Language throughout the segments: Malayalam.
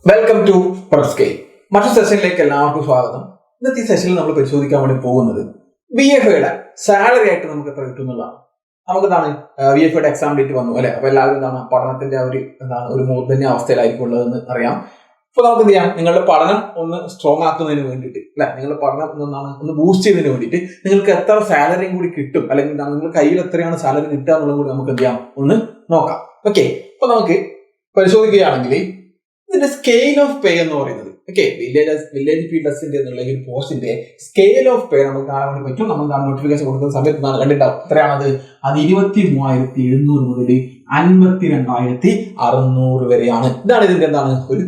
Welcome to പ്രൊഡക്ട്സ്കെയിൽ. മറ്റൊരു സെഷനിലേക്ക് എല്ലാവർക്കും സ്വാഗതം. ഇന്നത്തെ ഈ സെഷനിൽ നമ്മൾ പരിശോധിക്കാൻ വേണ്ടി പോകുന്നത് BFAയുടെ സാലറി ആയിട്ട് നമുക്ക് എത്ര കിട്ടും എന്നുള്ളതാണ്. നമുക്കെന്താണ് BFAയുടെ എക്സാം ഡേറ്റ് വന്നു അല്ലെ? അപ്പൊ എല്ലാവരും എന്താണ് പഠനത്തിന്റെ ഒരു മൂർധന്യ അവസ്ഥയിലായിരിക്കും ഉള്ളതെന്ന് അറിയാം. അപ്പൊ നമുക്ക് എന്ത് ചെയ്യാം, നിങ്ങളുടെ പഠനം ഒന്ന് സ്ട്രോങ് ആക്കുന്നതിന് വേണ്ടിയിട്ട് അല്ലെ, നിങ്ങളുടെ പഠനം ഒന്ന് ബൂസ്റ്റ് ചെയ്യുന്നതിന് വേണ്ടിയിട്ട് നിങ്ങൾക്ക് എത്ര സാലറിയും കൂടി കിട്ടും, അല്ലെങ്കിൽ നിങ്ങളുടെ കയ്യിൽ എത്രയാണ് സാലറി കിട്ടുക എന്നുള്ളത് കൂടി നമുക്ക് എന്ത് ചെയ്യാം ഒന്ന് നോക്കാം. ഓക്കെ, അപ്പൊ നമുക്ക് പരിശോധിക്കുകയാണെങ്കിൽ ഇതിന്റെ സ്കെയിൽ ഓഫ് പേ എന്ന് പറയുന്നത് വില്ലേജ് ഫീൽഡേഴ്സിന്റെ എന്നുള്ള ഈ ഒരു പോസ്റ്റിന്റെ സ്കെയിൽ ഓഫ് പേ നമുക്ക് കാണാൻ വേണ്ടി പറ്റും. നമ്മൾ നോട്ടിഫിക്കേഷൻ കൊടുക്കുന്ന സമയത്ത് കണ്ടിട്ടുണ്ടാവും. എത്രയാണത്? അത് 23,700 മുതൽ 52,600 വരെയാണ്. ഇതാണ് ഇതിന്റെ ഒരു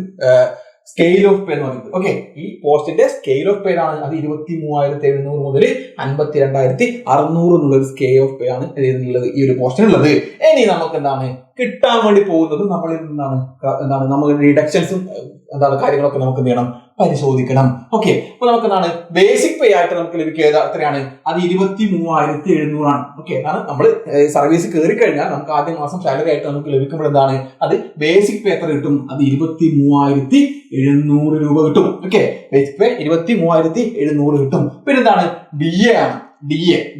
സ്കെയിൽ ഓഫ് പേ എന്ന് പറയുന്നത്. ഓക്കെ, ഈ പോസ്റ്റിന്റെ സ്കെയിൽ ഓഫ് പേ ആണ്. അത് 23,700 മുതൽ 52,600 എന്നുള്ള ഒരു സ്കെയിൽ ഓഫ് പേ ആണ് ഇതിനുള്ളത്, ഈ ഒരു പോസ്റ്റിനുള്ളത്. ഇനി നമുക്ക് കിട്ടാൻ വേണ്ടി പോകുന്നത് നമ്മളിൽ നമ്മൾ ഡിഡക്ഷൻസും കാര്യങ്ങളൊക്കെ നമുക്ക് എന്ത് ചെയ്യണം, പരിശോധിക്കണം. ഓക്കെ, അപ്പൊ നമുക്ക് ബേസിക് പേ ആയിട്ട് നമുക്ക് ലഭിക്കുക എത്രയാണ്? അത് 23,700 ആണ്. ഓക്കെ, നമ്മൾ സർവീസ് കയറി കഴിഞ്ഞാൽ നമുക്ക് ആദ്യ മാസം സാലറി ആയിട്ട് നമുക്ക് ലഭിക്കുമ്പോൾ അത് ബേസിക് പേ എത്ര കിട്ടും? അത് 23,700 രൂപ കിട്ടും. ഓക്കെ, ബേസിക് പേ 23,700 കിട്ടും. പിന്നെ DA ആണ്.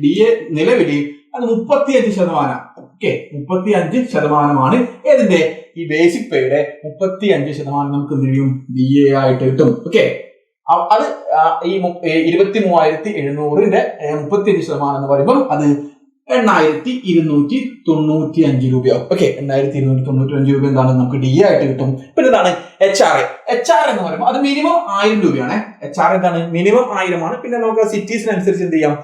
DA നിലവിൽ അത് 35%. ഓക്കെ, 35% ഏതിന്റെ? ഈ ബേസിക് പേയുടെ 35% നമുക്ക് എന്ത് ചെയ്യും? DA ആയിട്ട് കിട്ടും. ഓക്കെ, അത് ഈ 23,700ന്റെ 35% എന്ന് പറയുമ്പോൾ അത് 8,295 രൂപയാവും. ഓക്കെ, 8,295 രൂപ നമുക്ക് DA ആയിട്ട് കിട്ടും. പിന്നെ HR എന്ന് പറയുമ്പോൾ അത് മിനിമം 1,000 രൂപയാണ്. HR മിനിമം 1,000 ആണ്. പിന്നെ നമുക്ക് സിറ്റീസിനനുസരിച്ച് എന്ത് ചെയ്യാം,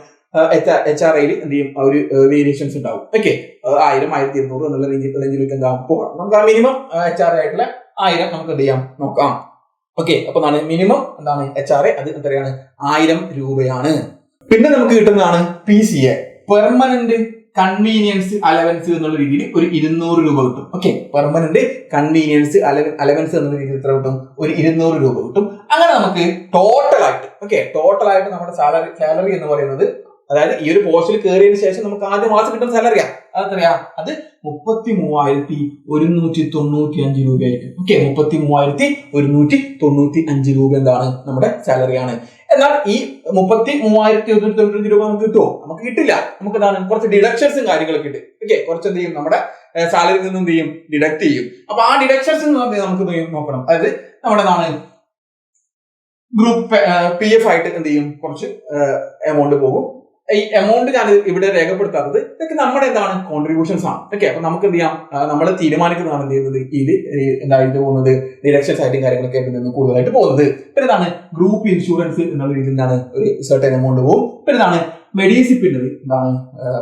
HRയിൽ എന്ത് ചെയ്യും, ഒരു വേരിയേഷൻസ് ഉണ്ടാവും. ഓക്കെ, 1,000, 1,200 എന്നുള്ള റേഞ്ചിലേക്ക് എന്താ പോകാം. നമുക്ക് ആ മിനിമം HR ആയിട്ടുള്ള 1,000 നമുക്ക് എന്ത് ചെയ്യാം നോക്കാം. ഓക്കെ, അപ്പൊ മിനിമം HR അത് എത്രയാണ്? 1,000 രൂപയാണ്. പിന്നെ നമുക്ക് കിട്ടുന്നതാണ് PCA, പെർമനന്റ് കൺവീനിയൻസ് അലവൻസ് എന്നുള്ള രീതിയിൽ ഒരു 200 രൂപ കിട്ടും. ഓക്കെ, പെർമനന്റ് കൺവീനിയൻസ് അലവൻസ് എന്നുള്ള രീതിയിൽ എത്ര കിട്ടും? ഒരു 200 രൂപ കിട്ടും. അങ്ങനെ നമുക്ക് ടോട്ടലായിട്ട് നമ്മുടെ സാലറി എന്ന് പറയുന്നത്, അതായത് ഈ ഒരു പോസ്റ്റിൽ കയറിയതിനു ശേഷം നമുക്ക് ആദ്യ മാസം കിട്ടുന്ന സാലറിയാ അതെത്രയാ? അത് 33,195 രൂപയായിരിക്കും. ഓക്കെ, 33,195 രൂപ നമ്മുടെ സാലറിയാണ്. എന്നാൽ ഈ 33,195 രൂപ നമുക്ക് കിട്ടുമോ? നമുക്ക് കിട്ടില്ല. നമുക്ക് കുറച്ച് ഡിഡക്ഷൻസും കാര്യങ്ങളൊക്കെ ഉണ്ട്. ഓക്കെ, കുറച്ച് എന്ത് ചെയ്യും, നമ്മുടെ സാലറിയിൽ നിന്നും എന്ത് ചെയ്യും, ഡിഡക്ട് ചെയ്യും. അപ്പൊ ആ ഡിഡക്ഷൻസ് നമുക്ക് നോക്കണം. അതായത് നമ്മുടെ ഗ്രൂപ്പ് PF ആയിട്ട് എന്ത് ചെയ്യും, കുറച്ച് എമൗണ്ട് പോകും. ഈ എമൗണ്ട് ഞാൻ ഇവിടെ രേഖപ്പെടുത്താത്തത് ഇതൊക്കെ നമ്മുടെ കോൺട്രിബ്യൂഷൻസ് ആണ്. ഓക്കെ, അപ്പൊ നമുക്ക് എന്ത് ചെയ്യാം, നമ്മൾ തീരുമാനിക്കുന്നതാണ് എന്ത് ചെയ്യുന്നത്, ഇത് എന്തായിട്ട് പോകുന്നത്, ഡിഡക്ഷൻസ് ആയിട്ടും കാര്യങ്ങളൊക്കെ ആയിട്ട് നിന്ന് കൂടുതലായിട്ട് പോകുന്നത്. പിന്നെ ഗ്രൂപ്പ് ഇൻഷുറൻസ് എന്നുള്ള രീതിയിൽ ഒരു സർട്ടൻ എമൗണ്ട് പോകും. പിന്നെ മെഡിസിപ്പിന്റെ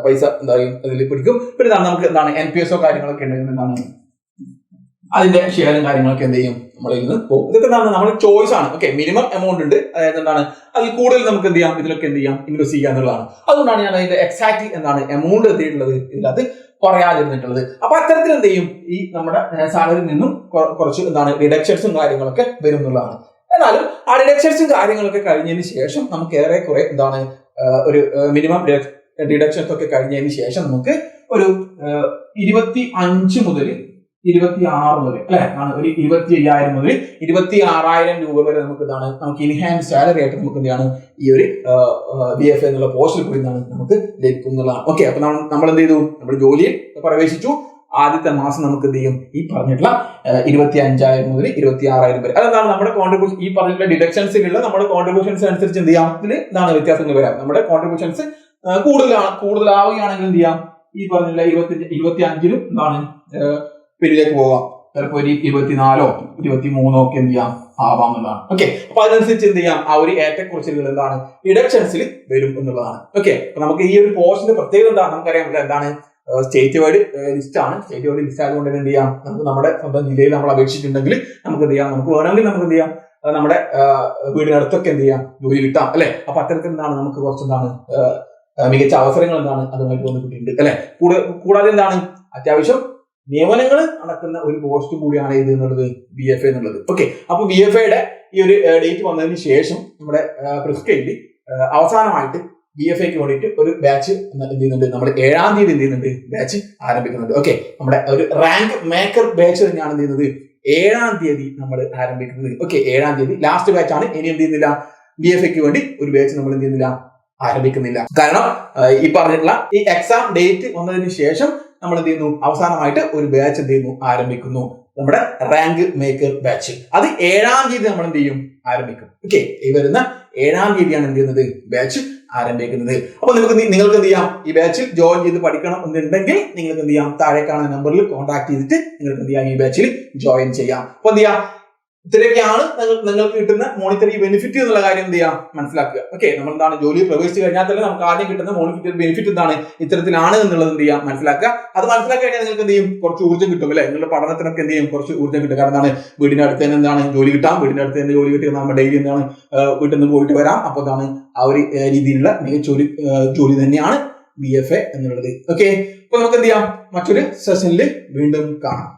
പൈസ അതിൽ പിടിക്കും. പിന്നെ നമുക്ക് NPSO കാര്യങ്ങളൊക്കെ ഉണ്ടെങ്കിൽ അതിന്റെ ഷെയറും കാര്യങ്ങളൊക്കെ എന്ത് ചെയ്യും, നമ്മളിൽ നിന്ന് പോകും. ഇതൊക്കെ നമ്മുടെ ചോയ്സ് ആണ്. ഓക്കെ, മിനിമം എമൗണ്ട് ഉണ്ട്. അതായത് അതിൽ കൂടുതൽ നമുക്ക് എന്ത് ചെയ്യാം, ഇതിലൊക്കെ എന്ത് ചെയ്യാം, ഇൻവെസ്റ്റ് ചെയ്യുക എന്നുള്ളതാണ്. അതുകൊണ്ടാണ് ഞാൻ അതിന്റെ എക്സാക്ട് എമൗണ്ട് എത്തിയിട്ടുള്ളത് ഇതിനകത്ത് പറയാതിരുന്നിട്ടുള്ളത്. അപ്പൊ അത്തരത്തിൽ എന്ത് ചെയ്യും, ഈ നമ്മുടെ സാലറിയിൽ നിന്നും കുറച്ച് ഡിഡക്ഷൻസും കാര്യങ്ങളൊക്കെ വരും എന്നുള്ളതാണ്. എന്നാലും ആ ഡിഡക്ഷൻസും കാര്യങ്ങളൊക്കെ കഴിഞ്ഞതിന് ശേഷം നമുക്ക് ഏറെക്കുറെ ഒരു മിനിമം ഡിഡക്ഷൻസ് ഒക്കെ കഴിഞ്ഞതിന് ശേഷം നമുക്ക് ഒരു 25 മുതൽ 26 വരെ അല്ലെ ഒരു 25,000 മുതൽ 26,000 രൂപ വരെ നമുക്ക് ഇൻഹാൻഡ് സാലറി ആയിട്ട് നമുക്ക് ഈ ഒരു BFA എന്നുള്ള പോസ്റ്റിൽ കൂടി നമുക്ക് ലഭിക്കുന്നതാണ്. ഓക്കെ, അപ്പൊ നമ്മൾ എന്ത് ചെയ്തു, നമ്മുടെ ജോലിയിൽ പ്രവേശിച്ചു. ആദ്യത്തെ മാസം നമുക്ക് എന്ത് ചെയ്യും, ഈ പറഞ്ഞിട്ടുള്ള 25,000 മുതൽ 26,000 വരെ. അതെന്താണ് നമ്മുടെ കോൺട്രിബ്യൂഷൻ, ഈ പറഞ്ഞിട്ടുള്ള ഡിഡക്ഷൻസിലുള്ള നമ്മുടെ കോൺട്രിബ്യൂഷൻസ് അനുസരിച്ച് എന്ത് ചെയ്യാം, ഇതിൽ വ്യത്യാസങ്ങൾ വരാം. നമ്മുടെ കോൺട്രിബ്യൂഷൻസ് കൂടുതലാവുകയാണെങ്കിൽ എന്ത് ചെയ്യാം, ഈ പറഞ്ഞിട്ടുള്ള 25ലും പിന്നിലേക്ക് പോകാം. ചിലപ്പോൾ ഒരു 24 23 ഒക്കെ എന്ത് ചെയ്യാം ആവാം എന്നുള്ളതാണ്. ഓക്കെ, അപ്പൊ അതിനനുസരിച്ച് എന്ത് ചെയ്യാം, ആ ഒരു ഏറ്റക്കുറച്ചിലുകൾ ഡിഡക്ഷൻസിൽ വരും എന്നുള്ളതാണ്. ഓക്കെ, അപ്പൊ നമുക്ക് ഈ ഒരു പോസ്റ്റിന്റെ പ്രത്യേകത നമുക്കറിയാം സ്റ്റേറ്റ് വൈഡ് ലിസ്റ്റ് ആണ്. സ്റ്റേറ്റ് വൈഡ് ലിസ്റ്റ് ആയതുകൊണ്ട് എന്ത് ചെയ്യാം, നമുക്ക് നമ്മുടെ സ്വന്തം ജില്ലയിൽ നമ്മൾ അപേക്ഷിച്ചിട്ടുണ്ടെങ്കിൽ നമുക്ക് എന്ത് ചെയ്യാം, നമുക്ക് വേണമെങ്കിൽ നമുക്ക് എന്ത് ചെയ്യാം, നമ്മുടെ വീടിനടുത്തൊക്കെ എന്ത് ചെയ്യാം, ജോലി കിട്ടാം അല്ലെ. അപ്പൊ അത്തരത്തിൽ നമുക്ക് കുറച്ച് മികച്ച അവസരങ്ങൾ അതുമായിട്ട് വന്നിട്ടുണ്ട് അല്ലെ. കൂടാതെ അത്യാവശ്യം നിയമനങ്ങൾ നടക്കുന്ന ഒരു പോസ്റ്റ് കൂടിയാണ് ഇത് എന്നുള്ളത്, BFA എന്നുള്ളത്. ഓക്കെ, അപ്പൊ BFAയുടെ ഈ ഒരു ഡേറ്റ് വന്നതിന് ശേഷം നമ്മുടെ പ്രൊഡക്ട്സ്കെയിൽ അവസാനമായിട്ട് BFAക്ക് വേണ്ടിയിട്ട് ഒരു ബാച്ച് എന്ത് ചെയ്യുന്നുണ്ട്, നമ്മൾ 7-ാം തീയതി എന്ത് ചെയ്യുന്നുണ്ട്, ബാച്ച് ആരംഭിക്കുന്നുണ്ട്. ഓക്കെ, നമ്മുടെ ഒരു റാങ്ക് മേക്കർ ബാച്ച് തന്നെയാണ് എന്ത് ചെയ്യുന്നത്, 7-ാം തീയതി നമ്മൾ ആരംഭിക്കുന്നത്. ഓക്കെ, 7-ാം തീയതി ലാസ്റ്റ് ബാച്ച് ആണ്. ഇനി എന്ത് ചെയ്യുന്നില്ല, BFAക്ക് വേണ്ടി ഒരു ബാച്ച് നമ്മൾ എന്ത് ചെയ്യുന്നില്ല, ആരംഭിക്കുന്നില്ല. കാരണം ഈ പറഞ്ഞിട്ടുള്ള ഈ എക്സാം ഡേറ്റ് വന്നതിന് ശേഷം നമ്മൾ എന്ത് ചെയ്യുന്നു, അവസാനമായിട്ട് ഒരു ബാച്ച് എന്ത് ചെയ്യുന്നു, ആരംഭിക്കുന്നു. നമ്മുടെ റാങ്ക് മേക്കർ ബാച്ച്. അത് 7-ാം തീയതി നമ്മൾ എന്ത് ചെയ്യും, ആരംഭിക്കും. ഓക്കെ, ഈ വരുന്ന 7-ാം തീയതിയാണ് എന്ത് ചെയ്യുന്നത്, ബാച്ച് ആരംഭിക്കുന്നത്. അപ്പൊ നിങ്ങൾക്ക് എന്ത് ചെയ്യാം, ഈ ബാച്ചിൽ ജോയിൻ ചെയ്ത് പഠിക്കണം എന്നുണ്ടെങ്കിൽ നിങ്ങൾക്ക് എന്ത് ചെയ്യാം, താഴെ കാണുന്ന നമ്പറിൽ കോൺടാക്ട് ചെയ്തിട്ട് നിങ്ങൾക്ക് എന്ത് ചെയ്യാം, ഈ ബാച്ചിൽ ജോയിൻ ചെയ്യാം. അപ്പൊ എന്ത് ചെയ്യാം, ഇത്രയൊക്കെയാണ് നിങ്ങൾക്ക് കിട്ടുന്ന മോണിറ്ററി ബെനിഫിറ്റ് എന്നുള്ള കാര്യം എന്ത് ചെയ്യാം, മനസ്സിലാക്കുക. ഓക്കെ, നമ്മൾ എന്താണ് ജോലി പ്രവേശിച്ചു കഴിഞ്ഞാൽ തന്നെ നമുക്ക് ആദ്യം കിട്ടുന്ന മോണിറ്ററി ബെനിഫിറ്റ് എന്താണ്, ഇത്തരത്തിലാണ് എന്നുള്ളത് എന്ത് ചെയ്യാം, മനസ്സിലാക്കുക. അത് മനസ്സിലാക്കി കഴിഞ്ഞാൽ നിങ്ങൾക്ക് എന്ത് ചെയ്യും, കുറച്ച് ഊർജ്ജം കിട്ടും അല്ലെ, നിങ്ങളുടെ പഠനത്തിനൊക്കെ എന്ത് ചെയ്യും, കുറച്ച് ഊർജ്ജം കിട്ടും. കാരണം എന്താണ്, വീടിന്റെ അടുത്ത് തന്നെ എന്താണ് ജോലി കിട്ടാം, വീടിന്റെ അടുത്ത് തന്നെ ജോലി കിട്ടിയാൽ നമ്മൾ ഡെയിലി എന്താണ് വീട്ടിൽ നിന്ന് പോയിട്ട് വരാം. അപ്പൊ എന്താണ് ആ ഒരു രീതിയിലുള്ള മികച്ച ജോലി തന്നെയാണ് BFA എന്നുള്ളത്. ഓക്കെ, അപ്പൊ നമുക്ക് എന്ത് ചെയ്യാം, മറ്റൊരു സെഷനിൽ വീണ്ടും കാണാം.